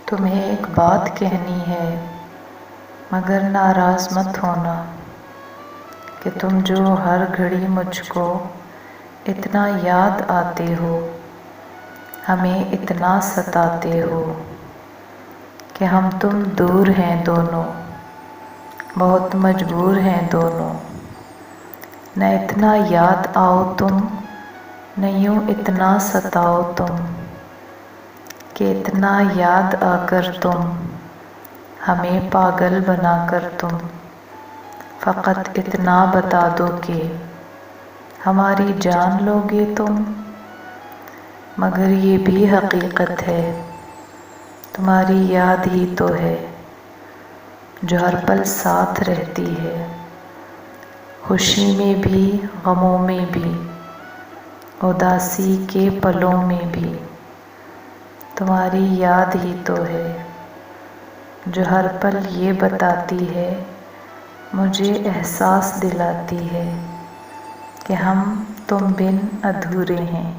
تمہیں ایک بات کہنی ہے مگر ناراض مت ہونا کہ تم جو ہر گھڑی مجھ کو اتنا یاد آتے ہو، ہمیں اتنا ستاتے ہو کہ ہم تم دور ہیں دونوں، بہت مجبور ہیں دونوں۔ نہ اتنا یاد آؤ تم، نہ یوں اتنا ستاؤ تم، کہ اتنا یاد آ کر تم ہمیں پاگل بنا کر تم فقط اتنا بتا دو کہ ہماری جان لو گے تم۔ مگر یہ بھی حقیقت ہے تمہاری یاد ہی تو ہے جو ہر پل ساتھ رہتی ہے، خوشی میں بھی غموں میں بھی اداسی کے پلوں میں بھی۔ تمہاری یاد ہی تو ہے جو ہر پل یہ بتاتی ہے، مجھے احساس دلاتی ہے کہ ہم تم بن ادھورے ہیں۔